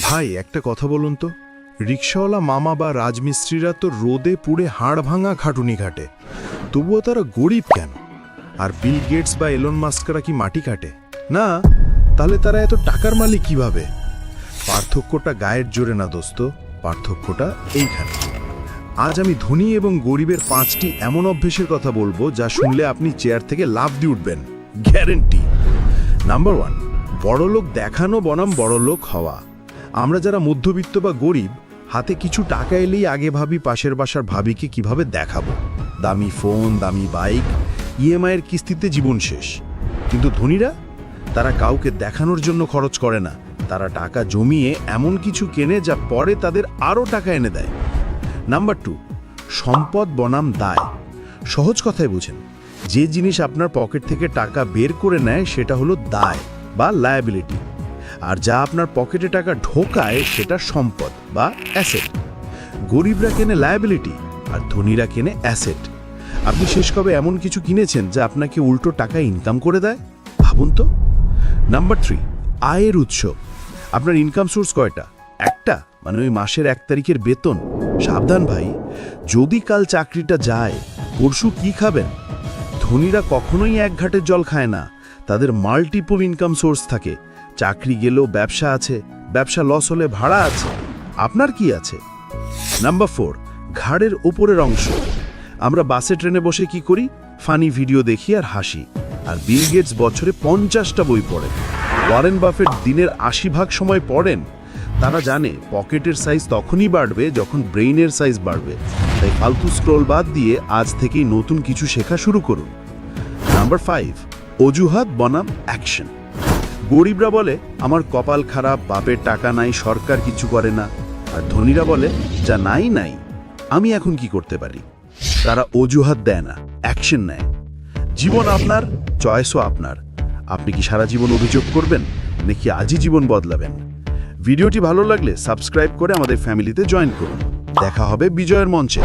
ভাই একটা কথা বলুন তো, রিকশাওয়ালা মামা বা রাজমিস্ত্রিরা তো রোদে পুড়ে হাড় ভাঙা খাটুনি খাটে, তবুও তারা গরিব কেন? আর বিল গেটস বা এলন মাস্করা কি মাটি কাটে না? তাহলে তারা এত টাকার মালিক কিভাবে? পার্থক্যটা গায়ের জোরে না দোস্ত, পার্থক্যটা এইখানে। আজ আমি ধনী এবং গরিবের 5টি এমন অভ্যেসের কথা বলবো যা শুনলে আপনি চেয়ার থেকে লাফ দিয়ে উঠবেন, গ্যারেন্টি। নাম্বার 1, বড়লোক দেখানো বনাম বড়লোক হওয়া। আমরা যারা মধ্যবিত্ত বা গরিব, হাতে কিছু টাকা এলেই আগে ভাবি পাশের বাসার ভাবিকে কিভাবে দেখাবো। দামি ফোন, দামি বাইক, ইএমআইয়ের কিস্তিতে জীবন শেষ। কিন্তু ধনীরা, তারা কাউকে দেখানোর জন্য খরচ করে না, তারা টাকা জমিয়ে এমন কিছু কেনে যা পরে তাদের আরও টাকা এনে দেয়। নাম্বার 2, সম্পদ বনাম দায়। সহজ কথায় বুঝেন, যে জিনিস আপনার পকেট থেকে টাকা বের করে নেয় সেটা হলো দায় বা লায়াবিলিটি, আর যা আপনার পকেটে টাকা ঢোকায় সেটা সম্পদ বা অ্যাসেট। গরিবরা কেনে লায়াবিলিটি আর ধনীরা কেনে অ্যাসেট। আপনি শেষ কবে এমন কিছু কিনেছেন যা আপনাকে উল্টো টাকা ইনকাম করে দেয়? ভাবুন তো। নাম্বার 3, আয়ের উৎস। আপনার ইনকাম সোর্স কয়টা? একটা, মানে ওই মাসের 1 তারিখের বেতন? সাবধান ভাই, যদি কাল চাকরিটা যায়, পরশু কি খাবেন? ধনীরা কখনোই এক ঘাটের জল খায় না, তাদের মাল্টিপল ইনকাম সোর্স থাকে। চাকরি গেলেও ব্যবসা আছে, ব্যবসা লস হলে ভাড়া আছে। আপনার কি আছে? নাম্বার 4, ঘাড়ের ওপরের অংশ। আমরা বাসে ট্রেনে বসে কি করি? ফানি ভিডিও দেখি আর হাসি। আর বিল গেটস বছরে 50টা বই পড়েন। ওয়ারেন বাফেট দিনের 80% সময় পড়েন। তারা জানে পকেটের সাইজ তখনই বাড়বে যখন ব্রেইনের সাইজ বাড়বে। তাই ফালতু স্ক্রোল বাদ দিয়ে আজ থেকেই নতুন কিছু শেখা শুরু করুন। নাম্বার 5, অজুহাত বনাম অ্যাকশন। গরিবরা বলে আমার কপাল খারাপ, বাপের টাকা নাই, সরকার কিছু করে না। আর ধনীরা বলে যা নাই নাই, আমি এখন কি করতে পারি? তারা অজুহাত দেয় না, অ্যাকশন নেয়। জীবন আপনার, চয়েসও আপনার। আপনি কি সারা জীবন অভিযোগ করবেন নাকি আজই জীবন বদলাবেন? ভিডিওটি ভালো লাগলে সাবস্ক্রাইব করে আমাদের ফ্যামিলিতে জয়েন করুন। দেখা হবে বিজয়ের মঞ্চে।